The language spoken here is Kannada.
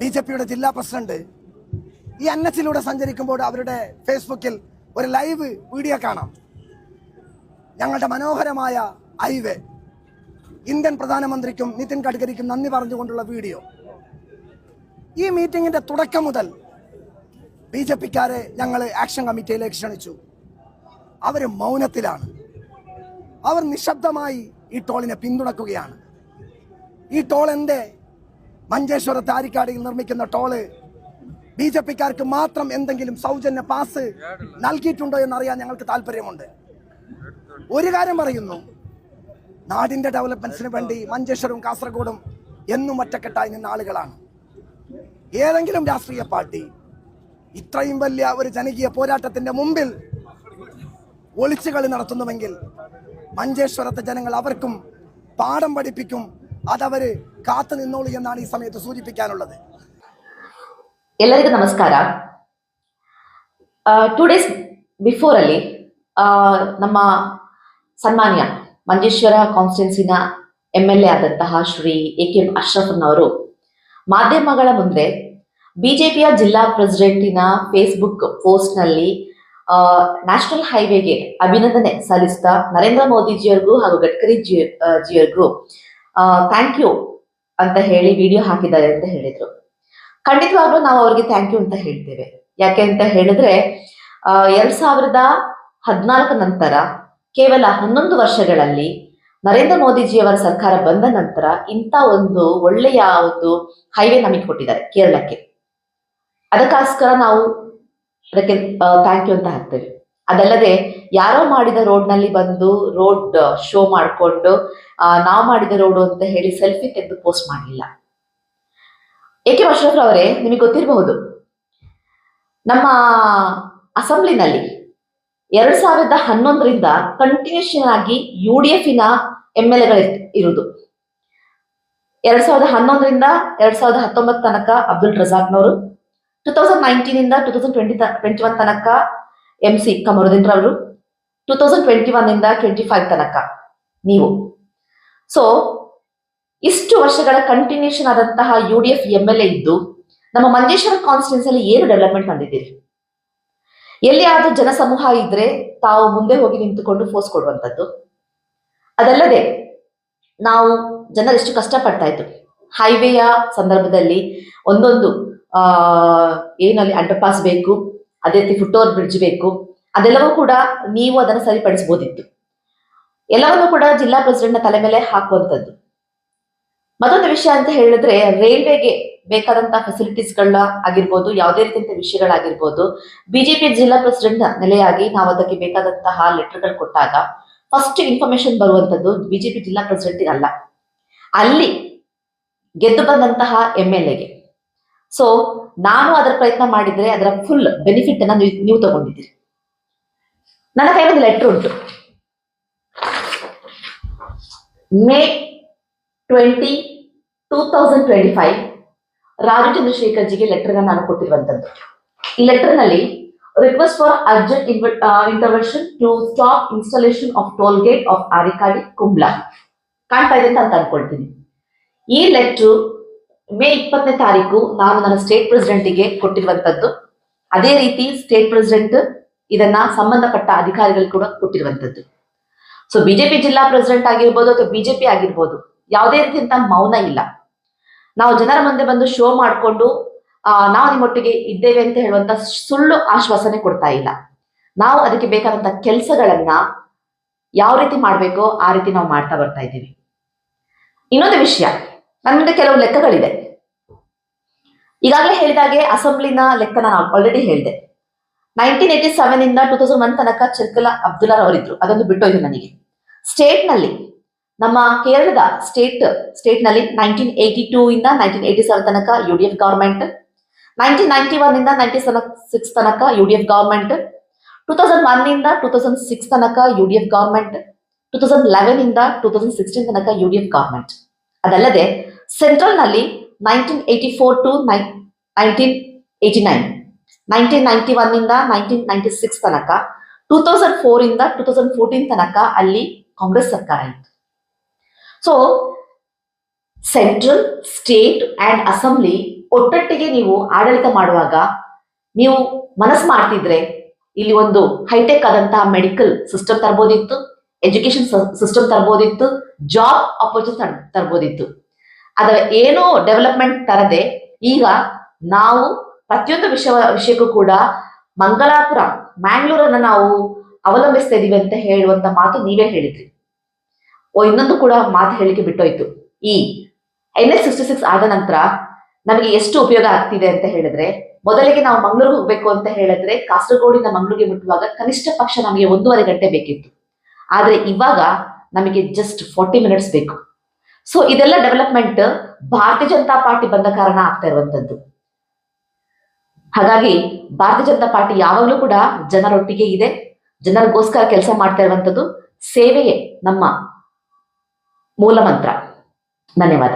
ബിജെപിയുടെ ജില്ലാ പ്രസിഡന്റ് ഈ NH-ലൂടെ സഞ്ചരിക്കുമ്പോൾ അവരുടെ ഫേസ്ബുക്കിൽ ഒരു ലൈവ് വീഡിയോ കാണാം. ഞങ്ങളുടെ മനോഹരമായ ഹൈവേ, ഇന്ത്യൻ പ്രധാനമന്ത്രിക്കും നിതിൻ ഗഡ്കരിക്കും നന്ദി പറഞ്ഞുകൊണ്ടുള്ള വീഡിയോ. ഈ മീറ്റിംഗിന്റെ തുടക്കം മുതൽ ബിജെപിക്കാരെ ഞങ്ങൾ ആക്ഷൻ കമ്മിറ്റിയിലേക്ക് ക്ഷണിച്ചു. അവർ മൗനത്തിലാണ്. അവർ നിശബ്ദമായി ഈ ടോളിനെ പിന്തുണക്കുകയാണ്. ഈ ടോൾ എന്റെ മഞ്ചേശ്വരത്ത് ആരിക്കാടിയിൽ നിർമ്മിക്കുന്ന ടോള് ബിജെപിക്കാർക്ക് മാത്രം എന്തെങ്കിലും സൗജന്യ പാസ് നൽകിയിട്ടുണ്ടോ എന്നറിയാൻ ഞങ്ങൾക്ക് താല്പര്യമുണ്ട്. ഒരു കാര്യം പറയുന്നു, നാടിന്റെ ഡെവലപ്മെന്റ്സിന് വേണ്ടി മഞ്ചേശ്വരവും കാസർഗോഡും എന്നും ഒറ്റക്കെട്ടായി നിന്ന ആളുകളാണ്. ഏതെങ്കിലും രാഷ്ട്രീയ പാർട്ടി ഇത്രയും വലിയ ഒരു ജനകീയ പോരാട്ടത്തിന്റെ മുമ്പിൽ ഒളിച്ചുകളി നടത്തുന്നുവെങ്കിൽ മഞ്ചേശ്വരത്തെ ജനങ്ങൾ അവർക്കും പാഠം പഠിപ്പിക്കും. അതവര് കാത്തു നിന്നോളൂ എന്നാണ് ഈ സമയത്ത് സൂചിപ്പിക്കാനുള്ളത്. ಎಲ್ಲರಿಗೂ ನಮಸ್ಕಾರ. 2 days ಬಿಫೋರ್ ಅಲ್ಲಿ ನಮ್ಮ ಸನ್ಮಾನ್ಯ ಮಂಜೇಶ್ವರ ಕಾನ್ಸ್ಟಿಟ್ಯೂನ್ಸಿನ MLA ಆದಂತಹ ಶ್ರೀ AKM ಅಶ್ರಫ್ನವರು ಮಾಧ್ಯಮಗಳ ಮುಂದೆ ಬಿಜೆಪಿಯ ಜಿಲ್ಲಾ ಪ್ರೆಸಿಡೆಂಟಿನ ಫೇಸ್ಬುಕ್ ಪೋಸ್ಟ್ ನಲ್ಲಿ ನ್ಯಾಷನಲ್ ಹೈವೇಗೆ ಅಭಿನಂದನೆ ಸಲ್ಲಿಸ್ತಾ ನರೇಂದ್ರ ಮೋದಿಜಿಯವರಿಗೂ ಹಾಗೂ ಗಡ್ಕರಿ ಜಿಯವರಿಗೂ ಥ್ಯಾಂಕ್ ಯು ಅಂತ ಹೇಳಿ ವಿಡಿಯೋ ಹಾಕಿದ್ದಾರೆ ಅಂತ ಹೇಳಿದ್ರು. ಖಂಡಿತವಾಗ್ಲೂ ನಾವು ಅವ್ರಿಗೆ ಥ್ಯಾಂಕ್ ಯು ಅಂತ ಹೇಳ್ತೇವೆ. ಯಾಕೆ ಅಂತ ಹೇಳಿದ್ರೆ 2014 ನಂತರ ಕೇವಲ 11 ವರ್ಷಗಳಲ್ಲಿ ನರೇಂದ್ರ ಮೋದಿಜಿಯವರ ಸರ್ಕಾರ ಬಂದ ನಂತರ ಇಂಥ ಒಂದು ಒಳ್ಳೆಯ ಒಂದು ಹೈವೇ ನಮಗೆ ಕೊಟ್ಟಿದ್ದಾರೆ ಕೇರಳಕ್ಕೆ. ಅದಕ್ಕೋಸ್ಕರ ನಾವು ಅದಕ್ಕೆ ಥ್ಯಾಂಕ್ ಯು ಅಂತ ಹಾಕ್ತೇವೆ. ಅದಲ್ಲದೆ ಯಾರೋ ಮಾಡಿದ ರೋಡ್ ನಲ್ಲಿ ಬಂದು ರೋಡ್ ಶೋ ಮಾಡಿಕೊಂಡು ನಾವು ಮಾಡಿದ ರೋಡ್ ಅಂತ ಹೇಳಿ ಸೆಲ್ಫಿ ತೆಗೆದು ಪೋಸ್ಟ್ ಮಾಡಲಿಲ್ಲ. AKM ಅಶ್ರಫ್ ಅವರೇ, ನಿಮಗೆ ಗೊತ್ತಿರಬಹುದು, ನಮ್ಮ ಅಸೆಂಬ್ಲಿನಲ್ಲಿ 2011ರಿಂದ ಕಂಟಿನ್ಯೂಷನ್ ಆಗಿ UDF MLAಗಳು ಇರುವುದು. 2011ರಿಂದ 2019 ತನಕ ಅಬ್ದುಲ್ ರಜಾಕ್ನವರು, 2019 ಇಂದ 2021 ತನಕ MC ಕಮರುದ್ದೀನ್ ರವರು, 2021 ಇಂದ 25 ತನಕ ನೀವು. ಸೊ ಇಷ್ಟು ವರ್ಷಗಳ ಕಂಟಿನ್ಯೂಷನ್ ಆದಂತಹ UDF MLA ಇದ್ದು ನಮ್ಮ ಮಂಜೇಶ್ವರ ಕಾನ್ಸ್ಟಿಟ್ಯೂನ್ಸಿ ಅಲ್ಲಿ ಏನು ಡೆವಲಪ್ಮೆಂಟ್ ತಂದಿದ್ದೀರಿ? ಎಲ್ಲಿ ಆದ್ರೂ ಜನಸಮೂಹ ಇದ್ರೆ ತಾವು ಮುಂದೆ ಹೋಗಿ ನಿಂತುಕೊಂಡು ಫೋರ್ಸ್ ಕೊಡುವಂಥದ್ದು. ಅದಲ್ಲದೆ ನಾವು ಜನರು ಎಷ್ಟು ಕಷ್ಟಪಡ್ತಾ ಇದ್ರು ಹೈವೇಯ ಸಂದರ್ಭದಲ್ಲಿ. ಒಂದೊಂದು ಏನಲ್ಲಿ ಅಂಡರ್ ಪಾಸ್ ಬೇಕು, ಅದೇ ರೀತಿ ಫುಟ್ ಓವರ್ ಬ್ರಿಡ್ಜ್ ಬೇಕು, ಅದೆಲ್ಲವೂ ಕೂಡ ನೀವು ಅದನ್ನು ಸರಿಪಡಿಸಬಹುದಿತ್ತು. ಎಲ್ಲವನ್ನೂ ಕೂಡ ಜಿಲ್ಲಾ ಪ್ರೆಸಿಡೆಂಟ್ನ ತಲೆ ಮೇಲೆ ಹಾಕುವಂಥದ್ದು. ಮತ್ತೊಂದು ವಿಷಯ ಅಂತ ಹೇಳಿದ್ರೆ, ರೈಲ್ವೆಗೆ ಬೇಕಾದಂತಹ ಫೆಸಿಲಿಟೀಸ್ಗಳ ಆಗಿರ್ಬೋದು, ಯಾವುದೇ ರೀತಿಯಂತ ವಿಷಯಗಳಾಗಿರ್ಬೋದು, ಬಿಜೆಪಿ ಜಿಲ್ಲಾ ಪ್ರೆಸಿಡೆಂಟ್ ನೆಲೆಯಾಗಿ ನಾವು ಅದಕ್ಕೆ ಬೇಕಾದಂತಹ ಲೆಟರ್ಗಳು ಕೊಟ್ಟಾಗ ಫಸ್ಟ್ ಇನ್ಫಾರ್ಮೇಶನ್ ಬರುವಂತದ್ದು ಬಿಜೆಪಿ ಜಿಲ್ಲಾ ಪ್ರೆಸಿಡೆಂಟ್ ಅಲ್ಲ, ಅಲ್ಲಿ ಗೆದ್ದು ಬಂದಂತಹ MLAಗೆ. ಸೊ ನಾನು ಅದರ ಪ್ರಯತ್ನ ಮಾಡಿದ್ರೆ ಅದರ ಫುಲ್ ಬೆನಿಫಿಟ್ ಅನ್ನ ನೀವು ತಗೊಂಡಿದ್ದೀರಿ. ನನ್ನ ಕೈ ಒಂದು ಲೆಟರ್ ಉಂಟು. May 20, 2025 ರಾಜು ಚಂದ್ರಶೇಖರ್ ಜಿಗೆ ಲೆಟರ್ ನಾನು ಕೊಟ್ಟಿರುವಂತದ್ದು. ಈ ಲೆಟರ್ ನಲ್ಲಿ request for urgent intervention to stop installation of toll gate of Arikady Kumbla ಕಾಣ್ತಾ ಇದೆ ಅಂತ ಅನ್ಕೊಳ್ತೀನಿ. ಈ ಲೆಟರ್ May 20ನೇ ತಾರೀಕು ನಾನು ನನ್ನ ಸ್ಟೇಟ್ ಪ್ರೆಸಿಡೆಂಟ್ಗೆ ಕೊಟ್ಟಿರುವಂತದ್ದು. ಅದೇ ರೀತಿ ಸ್ಟೇಟ್ ಪ್ರೆಸಿಡೆಂಟ್ ಇದನ್ನ ಸಂಬಂಧಪಟ್ಟ ಅಧಿಕಾರಿಗಳು ಕೂಡ ಕೊಟ್ಟಿರುವಂತದ್ದು. ಸೊ ಬಿಜೆಪಿ ಜಿಲ್ಲಾ ಪ್ರೆಸಿಡೆಂಟ್ ಆಗಿರ್ಬೋದು ಅಥವಾ ಬಿಜೆಪಿ ಆಗಿರ್ಬೋದು, ಯಾವುದೇ ರೀತಿಯಂತ ಮೌನ ಇಲ್ಲ. ನಾವು ಜನರ ಮುಂದೆ ಬಂದು ಶೋ ಮಾಡಿಕೊಂಡು ನಾವು ನಿಮ್ಮೊಟ್ಟಿಗೆ ಇದ್ದೇವೆ ಅಂತ ಹೇಳುವಂತ ಸುಳ್ಳು ಆಶ್ವಾಸನೆ ಕೊಡ್ತಾ ಇಲ್ಲ. ನಾವು ಅದಕ್ಕೆ ಬೇಕಾದಂತ ಕೆಲಸಗಳನ್ನ ಯಾವ ರೀತಿ ಮಾಡ್ಬೇಕೋ ಆ ರೀತಿ ನಾವು ಮಾಡ್ತಾ ಬರ್ತಾ ಇದ್ದೀವಿ. ಇನ್ನೊಂದು ವಿಷಯ, ನನ್ನ ಮುಂದೆ ಕೆಲವು ಲೆಕ್ಕಗಳಿದೆ. ಈಗಾಗಲೇ ಹೇಳಿದಾಗೆ ಅಸೆಂಬ್ಲಿನ ಲೆಕ್ಕ ನಾನು ಆಲ್ರೆಡಿ ಹೇಳಿದೆ. 1987 ಇಂದ 2001 ತನಕ ಚಿರ್ಕಲ ಅಬ್ದುಲ್ಲಾ ಅವರಿದ್ರು, ಅದೊಂದು ಬಿಟ್ಟೋಯ್ತು ನನಗೆ. ಸ್ಟೇಟ್ ನಲ್ಲಿ ನಮ್ಮ ಕೇರಳದ ಸ್ಟೇಟ್ ನಲ್ಲಿ 1982 ಇಂದ 1987 ತನಕ UDF ಗವರ್ಮೆಂಟ್, 1991 ಇಂದ 1996 ತನಕ UDF ಗವರ್ಮೆಂಟ್, 2001 ಇಂದ 2006 ತನಕ UDF ಗವರ್ಮೆಂಟ್, 2011 ಇಂದ 2016 ತನಕ UDF ಗವರ್ಮೆಂಟ್. ಅದಲ್ಲದೆ ಸೆಂಟ್ರಲ್ ನಲ್ಲಿ 1984 ಟು 1989, 1991 ಇಂದ 1996 ತನಕ, 2004 ಇಂದ 2014 ತನಕ ಅಲ್ಲಿ ಕಾಂಗ್ರೆಸ್ ಸರ್ಕಾರ ಇತ್ತು. So central, state and assembly ಒಟ್ಟೊಟ್ಟಿಗೆ ನೀವು ಆಡಳಿತ ಮಾಡುವಾಗ ನೀವು ಮನಸ್ಸು ಮಾಡ್ತಿದ್ರೆ ಇಲ್ಲಿ ಒಂದು ಹೈಟೆಕ್ ಆದಂತಹ ಮೆಡಿಕಲ್ ಸಿಸ್ಟಮ್ ತರಬಹುದಿತ್ತು, ಎಜುಕೇಶನ್ ಸಿಸ್ಟಮ್ ತರಬಹುದಿತ್ತು, ಜಾಬ್ ಅಪರ್ಚುನಿಟಿ ತರಬಹುದಿತ್ತು. ಅದರ ಏನೋ ಡೆವಲಪ್ಮೆಂಟ್ ತರದೆ ಈಗ ನಾವು ಪ್ರತಿಯೊಂದು ವಿಷಯಕ್ಕೂ ಕೂಡ ಮಂಗಳಾಪುರ, ಮ್ಯಾಂಗ್ಳೂರನ್ನ ನಾವು ಅವಲಂಬಿಸ್ತಾ ಇದೀವಿ ಅಂತ ಹೇಳುವಂತ ಮಾತು ನೀವೇ ಹೇಳಿದ್ರಿ. ಇನ್ನೊಂದು ಕೂಡ ಮಾತು ಹೇಳಿಕೆ ಬಿಟ್ಟೋಯ್ತು. ಈ NH-66 ಆದ ನಂತರ ನಮಗೆ ಎಷ್ಟು ಉಪಯೋಗ ಆಗ್ತಿದೆ ಅಂತ ಹೇಳಿದ್ರೆ, ಮೊದಲಿಗೆ ನಾವು ಮಂಗಳೂರಿಗೆ ಹೋಗ್ಬೇಕು ಅಂತ ಹೇಳಿದ್ರೆ ಕಾಸರಗೋಡಿಂದ ಮಂಗಳೂರಿಗೆ ಮುಟ್ಟುವಾಗ ಕನಿಷ್ಠ ಪಕ್ಷ ನಮಗೆ 1.5 ಗಂಟೆ ಬೇಕಿತ್ತು. ಆದ್ರೆ ಇವಾಗ ನಮಗೆ ಜಸ್ಟ್ 40 ಮಿನಿಟ್ಸ್ ಬೇಕು. ಸೊ ಇದೆಲ್ಲ ಡೆವಲಪ್ಮೆಂಟ್ ಭಾರತೀಯ ಜನತಾ ಪಾರ್ಟಿ ಬಂದ ಕಾರಣ ಆಗ್ತಾ ಇರುವಂತದ್ದು. ಹಾಗಾಗಿ ಭಾರತೀಯ ಜನತಾ ಪಾರ್ಟಿ ಯಾವಾಗಲೂ ಕೂಡ ಜನರೊಟ್ಟಿಗೆ ಇದೆ, ಜನರಿಗೋಸ್ಕರ ಕೆಲಸ ಮಾಡ್ತಾ ಇರುವಂತದ್ದು. ಸೇವೆಯೇ ನಮ್ಮ ಮೂಲ ಮಂತ್ರ. ಧನ್ಯವಾದ.